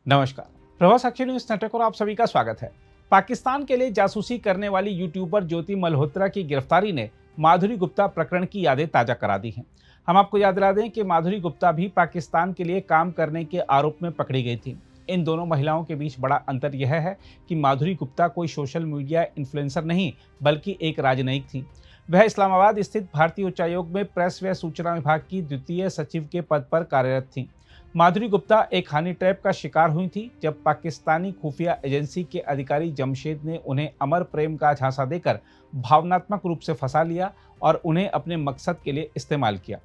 नमस्कार। प्रभात साक्षी news network और आप सभी का स्वागत है। पाकिस्तान के लिए जासूसी करने वाली यूट्यूबर ज्योति मल्होत्रा की गिरफ्तारी ने माधुरी गुप्ता प्रकरण की यादें ताजा करा दी हैं। हम आपको याद दिला दें कि माधुरी गुप्ता भी पाकिस्तान के लिए काम करने के आरोप में पकड़ी गई थी। इन दोनों महिलाओं के बीच बड़ा अंतर यह है कि माधुरी गुप्ता कोई सोशल मीडिया इन्फ्लुएंसर नहीं बल्कि एक राजनयिक थी। वह इस्लामाबाद स्थित भारतीय उच्चायोग में प्रेस व सूचना विभाग की द्वितीय सचिव के पद पर कार्यरत थी। माधुरी गुप्ता एक हनी ट्रैप का शिकार हुई थी जब पाकिस्तानी खुफिया एजेंसी के अधिकारी जमशेद ने उन्हें अमर प्रेम का झांसा देकर भावनात्मक रूप से फंसा लिया और उन्हें अपने मकसद के लिए इस्तेमाल किया।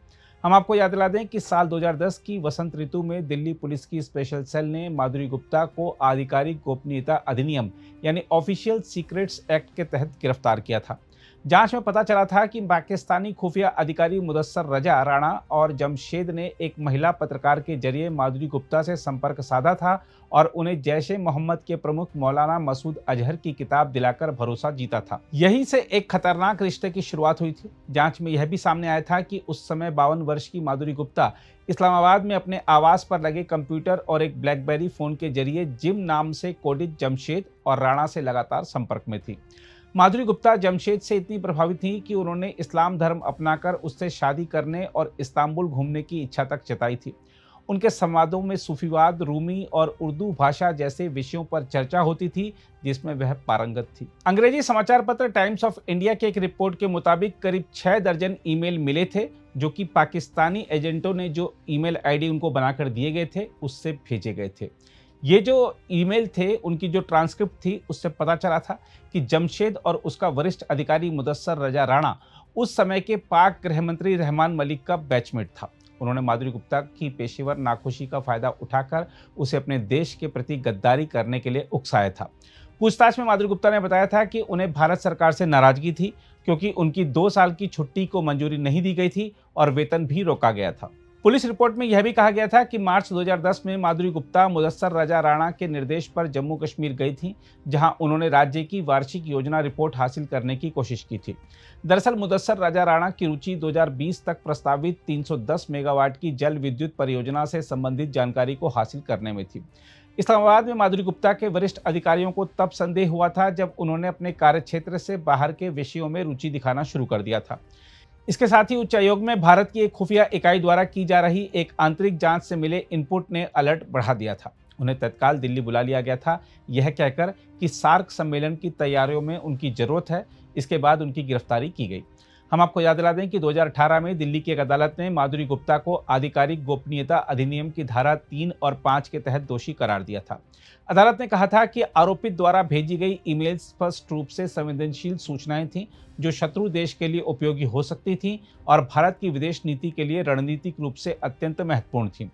हम आपको याद दिला दें कि साल 2010 की वसंत ऋतु में दिल्ली पुलिस की स्पेशल सेल ने माधुरी गुप्ता को आधिकारिक गोपनीयता अधिनियम यानी ऑफिशियल सीक्रेट्स एक्ट के तहत गिरफ्तार किया था। जांच में पता चला था कि पाकिस्तानी खुफिया अधिकारी मुदस्सर रजा राणा और जमशेद ने एक महिला पत्रकार के जरिए माधुरी गुप्ता से संपर्क साधा था और उन्हें जैश ए मोहम्मद के प्रमुख मौलाना मसूद अजहर की किताब दिलाकर भरोसा जीता था। यहीं से एक खतरनाक रिश्ते की शुरुआत हुई थी। जांच में यह भी सामने आया था कि उस समय 52 वर्ष की माधुरी गुप्ता इस्लामाबाद में अपने आवास पर लगे कंप्यूटर और एक ब्लैकबेरी फोन के जरिए जिम नाम से कोडित जमशेद और राणा से लगातार संपर्क में थी। माधुरी गुप्ता जमशेद से इतनी प्रभावित थी कि उन्होंने इस्लाम धर्म अपनाकर उससे शादी करने और इस्तांबुल घूमने की इच्छा तक जताई थी। उनके संवादों में सूफीवाद, रूमी और उर्दू भाषा जैसे विषयों पर चर्चा होती थी जिसमें वह पारंगत थी। अंग्रेजी समाचार पत्र टाइम्स ऑफ इंडिया के एक रिपोर्ट के मुताबिक करीब 6 दर्जन ईमेल मिले थे जो कि पाकिस्तानी एजेंटों ने जो ईमेल आईडी उनको बनाकर दिए गए थे उससे भेजे गए थे। ये जो ईमेल थे उनकी जो ट्रांसक्रिप्ट थी उससे पता चला था कि जमशेद और उसका वरिष्ठ अधिकारी मुदस्सर रजा राणा उस समय के पाक गृह मंत्री रहमान मलिक का बैचमेट था। उन्होंने माधुरी गुप्ता की पेशेवर नाखुशी का फायदा उठाकर उसे अपने देश के प्रति गद्दारी करने के लिए उकसाया था। पूछताछ में माधुरी गुप्ता ने बताया था कि उन्हें भारत सरकार से नाराजगी थी क्योंकि उनकी 2 साल की छुट्टी को मंजूरी नहीं दी गई थी और वेतन भी रोका गया था। पुलिस रिपोर्ट में यह भी कहा गया था कि मार्च 2010 में माधुरी गुप्ता मुदस्सर रजा राणा के निर्देश पर जम्मू कश्मीर गई थी, जहां उन्होंने राज्य की वार्षिक योजना रिपोर्ट हासिल करने की कोशिश की थी। दरअसल मुदस्सर रजा राणा की रुचि 2020 तक प्रस्तावित 310 मेगावाट की जल विद्युत परियोजना से संबंधित जानकारी को हासिल करने में थी। इस्लामाबाद में माधुरी गुप्ता के वरिष्ठ अधिकारियों को तब संदेह हुआ था जब उन्होंने अपने कार्यक्षेत्र से बाहर के विषयों में रुचि दिखाना शुरू कर दिया था। इसके साथ ही उच्चायोग में भारत की एक खुफिया इकाई द्वारा की जा रही एक आंतरिक जांच से मिले इनपुट ने अलर्ट बढ़ा दिया था। उन्हें तत्काल दिल्ली बुला लिया गया था, यह कहकर कि सार्क सम्मेलन की तैयारियों में उनकी जरूरत है। इसके बाद उनकी गिरफ्तारी की गई। हम आपको याद दिला दें कि 2018 में दिल्ली की एक अदालत ने माधुरी गुप्ता को आधिकारिक गोपनीयता अधिनियम की धारा 3 और 5 के तहत दोषी करार दिया था। अदालत ने कहा था कि आरोपित द्वारा भेजी गई ईमेल्स स्पष्ट रूप से संवेदनशील सूचनाएं थीं जो शत्रु देश के लिए उपयोगी हो सकती थीं और भारत की विदेश नीति के लिए रणनीतिक रूप से अत्यंत महत्वपूर्ण थीं।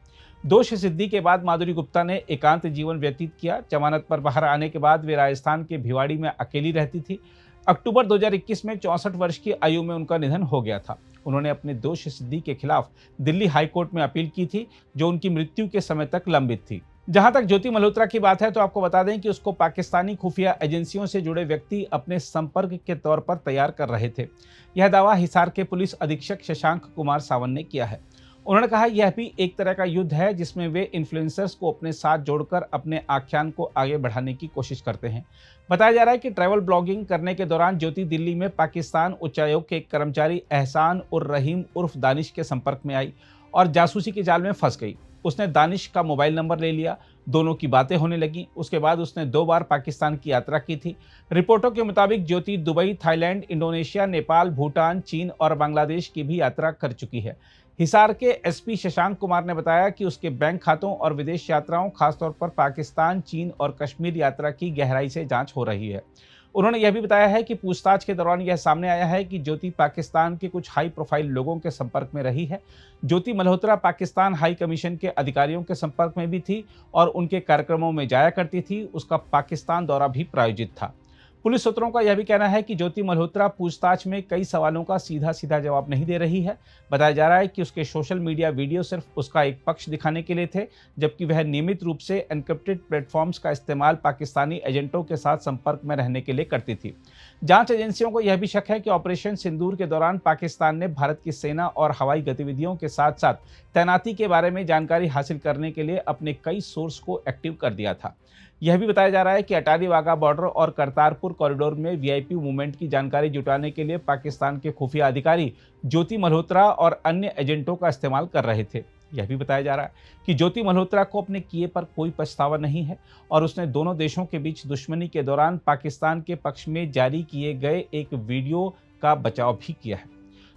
दोष सिद्धि के बाद माधुरी गुप्ता ने एकांत जीवन व्यतीत किया। जमानत पर बाहर आने के बाद वे राजस्थान के भिवाड़ी में अकेली रहती थी। अक्टूबर 2021 में 64 वर्ष की आयु में उनका निधन हो गया था। उन्होंने अपने दोष सिद्धि के खिलाफ दिल्ली हाईकोर्ट में अपील की थी जो उनकी मृत्यु के समय तक लंबित थी। जहां तक ज्योति मल्होत्रा की बात है तो आपको बता दें कि उसको पाकिस्तानी खुफिया एजेंसियों से जुड़े व्यक्ति अपने संपर्क के तौर पर तैयार कर रहे थे। यह दावा हिसार के पुलिस अधीक्षक शशांक कुमार सावंत ने किया है। उन्होंने कहा यह भी एक तरह का युद्ध है जिसमें वे इन्फ्लुएंसर्स को अपने साथ जोड़कर अपने आख्यान को आगे बढ़ाने की कोशिश करते हैं। बताया जा रहा है कि ट्रैवल ब्लॉगिंग करने के दौरान ज्योति दिल्ली में पाकिस्तान उच्चायोग के एक कर्मचारी एहसान उर रहीम उर्फ दानिश के संपर्क में आई और जासूसी के जाल में फंस गई। उसने दानिश का मोबाइल नंबर ले लिया, दोनों की बातें होने लगी। उसके बाद उसने 2 बार पाकिस्तान की यात्रा की थी। रिपोर्टों के मुताबिक Jyoti Dubai, Thailand, Indonesia, Nepal, Bhutan, चीन और बांग्लादेश की भी यात्रा कर चुकी है। हिसार के एसपी शशांक कुमार ने बताया कि उसके बैंक खातों और विदेश यात्राओं, खासतौर पर पाकिस्तान, चीन और कश्मीर यात्रा की गहराई से जांच हो रही है। उन्होंने यह भी बताया है कि पूछताछ के दौरान यह सामने आया है कि ज्योति पाकिस्तान के कुछ हाई प्रोफाइल लोगों के संपर्क में रही है। ज्योति मल्होत्रा पाकिस्तान हाई कमीशन के अधिकारियों के संपर्क में भी थी और उनके कार्यक्रमों में जाया करती थी। उसका पाकिस्तान दौरा भी प्रायोजित था। पुलिस सूत्रों का यह भी कहना है कि ज्योति मल्होत्रा पूछताछ में कई सवालों का सीधा सीधा जवाब नहीं दे रही है। बताया जा रहा है कि उसके सोशल मीडिया वीडियो सिर्फ उसका एक पक्ष दिखाने के लिए थे, जबकि वह नियमित रूप से एन्क्रिप्टेड प्लेटफॉर्म्स का इस्तेमाल पाकिस्तानी एजेंटों के साथ संपर्क में रहने के लिए करती थी। जांच एजेंसियों को यह भी शक है कि ऑपरेशन सिंदूर के दौरान पाकिस्तान ने भारत की सेना और हवाई गतिविधियों के साथ साथ तैनाती के बारे में जानकारी हासिल करने के लिए अपने कई सोर्स को एक्टिव कर दिया था। यह भी बताया जा रहा है कि अटारी वाघा बॉर्डर और करतारपुर कॉरिडोर में वीआईपी मूवमेंट की जानकारी जुटाने के लिए पाकिस्तान के खुफिया अधिकारी ज्योति मल्होत्रा और अन्य एजेंटों का इस्तेमाल कर रहे थे। यह भी बताया जा रहा है कि ज्योति मल्होत्रा को अपने किए पर कोई पछतावा नहीं है और उसने दोनों देशों के बीच दुश्मनी के दौरान पाकिस्तान के पक्ष में जारी किए गए एक वीडियो का बचाव भी किया है।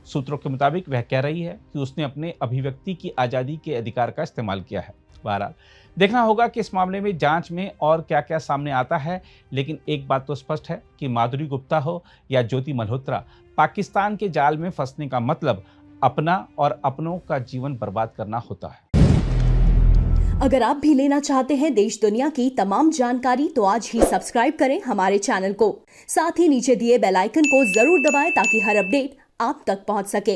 सूत्रों के मुताबिक वह कह रही है कि उसने अपने अभिव्यक्ति की आज़ादी के अधिकार का इस्तेमाल किया है। बहरहाल देखना होगा कि इस मामले में जांच में और क्या क्या सामने आता है, लेकिन एक बात तो स्पष्ट है कि माधुरी गुप्ता हो या ज्योति मल्होत्रा, पाकिस्तान के जाल में फंसने का मतलब अपना और अपनों का जीवन बर्बाद करना होता है। अगर आप भी लेना चाहते हैं देश दुनिया की तमाम जानकारी तो आज ही सब्सक्राइब करें हमारे चैनल को। साथ ही नीचे दिए बेल आइकन को जरूर दबाएं ताकि हर अपडेट आप तक पहुंच सके।